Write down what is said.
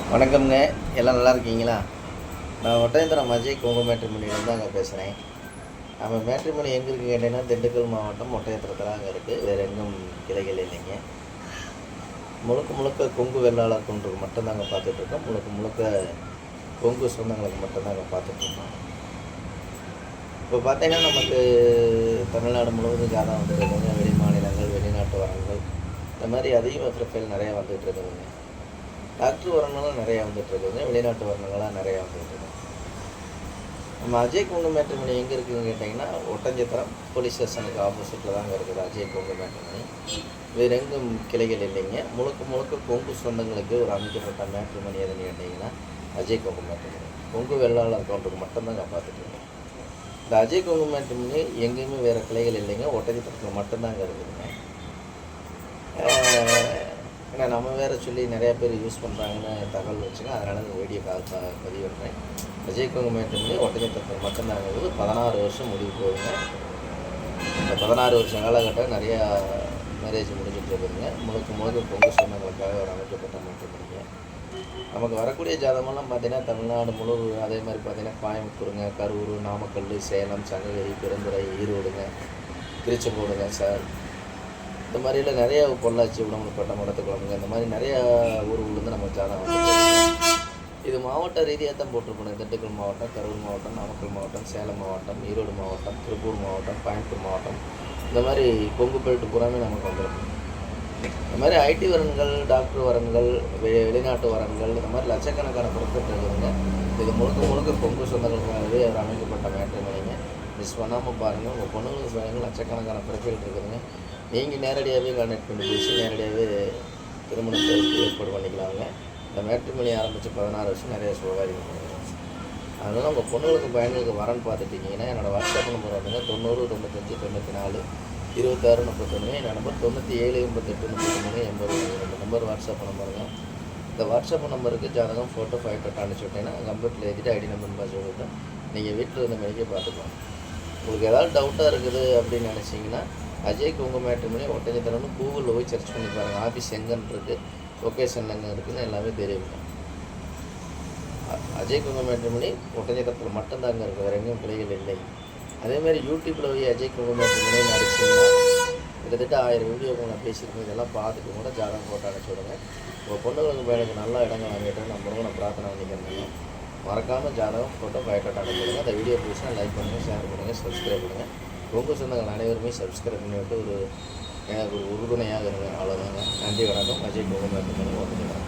வணக்கம்ங்க. எல்லாம் நல்லா இருக்கீங்களா? நான் ஒட்டயந்திரம் அஜய் கொங்கு மேட்ரிமோனியிலேருந்து அங்கே பேசுகிறேன். நம்ம மேட்ரிமோனி எங்கே இருக்குது கேட்டிங்கன்னா, திண்டுக்கல் மாவட்டம் ஒட்டயத்திரத்தில் அங்கே இருக்குது. வேறு எங்கும் கிளைகள் இல்லைங்க. முழுக்க முழுக்க கொங்கு வெள்ளாளர் தொண்டுக்கு மட்டும்தாங்க பார்த்துட்ருக்கோம். முழுக்க முழுக்க கொங்கு சொந்தங்களுக்கு மட்டும்தாங்க பார்த்துட்ருக்கோம். இப்போ பார்த்தீங்கன்னா, நமக்கு தமிழ்நாடு முழுவதும் ஜாதகம் வந்துட்டு இருக்குதுங்க. வெளி மாநிலங்கள், வெளிநாட்டு வரங்கள், இந்த மாதிரி அதிக ப்ரொஃபைல் நிறையா வந்துகிட்டு இருக்குதுங்க. டாக்டர் வரணுங்களும் நிறையா வந்துட்டுருக்குதுங்க. வெளிநாட்டு வரணுங்களாம் நிறையா வந்துட்டுருக்கு. நம்ம அஜய் கொங்கு மேட்ரிமோனி எங்கே இருக்குதுன்னு கேட்டிங்கன்னா, ஒட்டஞ்சத்திரம் போலீஸ் ஸ்டேஷனுக்கு ஆப்போசிட்டில் தாங்க இருக்குது அஜய் கொங்கு மேட்ரிமோனி. வேறு எங்கும் கிளைகள் இல்லைங்க. முழுக்க முழுக்க கொங்கு சொந்தங்களுக்கு ஒரு அமைக்கப்பட்ட மேட்ரிமோனி எதுன்னு கேட்டிங்கன்னா அஜய் கொங்கு மேட்ரிமோனி. கொங்கு வெள்ளாளர் கவுண்டருக்கு மட்டும்தாங்க பார்த்துட்ருக்கோம். இந்த அஜய் கொங்கு மேட்ரிமோனி எங்கேயுமே வேறு கிளைகள் இல்லைங்க. ஒட்டஞ்சத்திரத்தில் மட்டும்தாங்க இருக்குதுங்க. ஏன்னா நம்ம வேறு சொல்லி நிறையா பேர் யூஸ் பண்ணுறாங்கன்னு தகவல் வச்சுங்க. அதனால் இந்த வீடியோ பதிவு பண்ணுறேன். அஜய் கொங்கு மேட்ரிமோனி ஒட்டஞ்சத்திரத்தில் மட்டும்தாங்க இருக்குது. 16 வருஷம் முடிவு போகுதுங்க. இந்த 16 வருஷம் காலகட்டம் நிறையா மேரேஜ் முடிஞ்சிட்டு இருக்குதுங்க. முழுக்க முழுக்க கொங்கு சொந்தங்களுக்காக ஒரு அமைக்கப்பட்ட மேட்ரிமோனிங்க. நமக்கு வரக்கூடிய ஜாதகமெல்லாம் பார்த்திங்கன்னா தமிழ்நாடு முழு, அதே மாதிரி பார்த்திங்கன்னா கோயம்புத்தூருங்க, கரூர், நாமக்கல், சேலம், சங்ககிரி, பெருந்துறை, ஈரோடுங்க, திருச்செங்கோடுங்க சார், இந்த மாதிரிலாம் நிறையா பொள்ளாச்சி, உடம்புப்பட்ட மடத்துக்குழம்புங்க, இந்த மாதிரி நிறையா ஊர்கள்லேருந்து நம்ம ஜாதகம் வந்து இது மாவட்ட ரீதியாக தான் போட்டிருக்கணும். திண்டுக்கல் மாவட்டம், கரூர் மாவட்டம், நாமக்கல் மாவட்டம், சேலம் மாவட்டம், ஈரோடு மாவட்டம், திருப்பூர் மாவட்டம், கோயம்புத்தூர் மாவட்டம், இந்த மாதிரி கொங்கு பெல்ட் பூராமே நமக்கு வந்துருக்கும். இந்த மாதிரி ஐடி வரன்கள், டாக்டர் வரன்கள், வெளிநாட்டு வரன்கள், இந்த மாதிரி லட்சக்கணக்கான பொருட்கள் இருக்குதுங்க. இது முழுக்க முழுக்க கொங்கு சொந்தங்களுக்காகவே அவர் அமைக்கப்பட்ட மேட்ரிமோனிங்க. மிஸ் பண்ணாமல் பாருங்கள். உங்கள் பொண்ணுங்களுக்கு பாருங்கள், லட்சக்கணக்கான ப்ரொஃபைல் இருக்குதுங்க. நீங்கள் நேரடியாகவே கான்டாக்ட் பண்ணி பேசி நேரடியாகவே திருமணத்தை ஏற்பாடு பண்ணிக்கலாங்க. இந்த மேட்ரிமோனி ஆரம்பித்து 16 வருஷம் நிறைய சுகாரியம் பண்ணிக்கிறோம். அதனால் உங்கள் பொண்ணுங்களுக்கு பையனுக்கு வரன்னு பார்த்துட்டிங்கன்னா என்னோடய வாட்ஸ்அப் நம்பர் வந்துங்க 90 95 94 26 31. என்னோட நம்பர் 97 88 33 80. ரெண்டு நம்பர் வாட்ஸ்அப் நம்பருங்க. இந்த வாட்ஸ்அப் நம்பருக்கு ஜாதகம் ஃபோட்டோ 5 கட் அனுப்பிச்சி விட்டீங்கன்னா கம்ப்யூட்டரில் எழுதிட்டு ஐடி நம்பர் பாஸ் விட்டு நீங்கள் வீட்டில் இருந்த மேலேயே பார்த்துக்கலாம். உங்களுக்கு ஏதாவது டவுட்டாக இருக்குது அப்படின்னு நினச்சிங்கன்னா அஜய் கொங்கு மேட்ரிமோனி ஒட்டஞ்சத்திரம்னு கூகுளில் போய் சர்ச் பண்ணி பாருங்கள். ஆஃபீஸ் எங்கன்னு இருக்குது, லொக்கேஷன் எங்கே இருக்குதுன்னு எல்லாமே தெரியுங்க. அஜய் கொங்கு மேட்ரிமோனி ஒட்டஞ்சத்திரத்தில் மட்டும்தாங்க இருக்குது, வேறு எங்கேயும் கிளைகள் இல்லை. அதேமாதிரி யூடியூப்பில் போய் அஜய் கொங்கு மேட்ரிமோனி அடிச்சிங்கன்னா கிட்டத்தட்ட 1000 வீடியோக்கு நான் பேசியிருக்கேன். இதெல்லாம் பார்த்துட்டு கூட ஜாதகம் போட்டு அனுப்பிச்சி விடுங்க. உங்கள் பொண்ணுங்களுக்கு பையனுக்கு நல்ல இடங்கள் அமைக்கிட்டு நான் முருகனை பிரார்த்தனை பண்ணிக்கிறேன். மறக்காமல் ஜாதகம் ஃபோட்டோ பயோட்டாட் அனுப்பிடுங்க. அந்த வீடியோ பிடிச்சா லைக் பண்ணுங்கள், ஷேர் பண்ணுங்கள், சப்ஸ்கிரைப் பண்ணுங்கள். கொங்கு சொந்தங்கள் அனைவருமே சப்ஸ்கிரைப் பண்ணிவிட்டு எனக்கு ஒரு உறுதுணையாக இருங்க. அவ்வளோதாங்க. நன்றி, வணக்கம். அஜய் கொங்கு மேட்ரிமோனி ஓட்டுகிறேன்.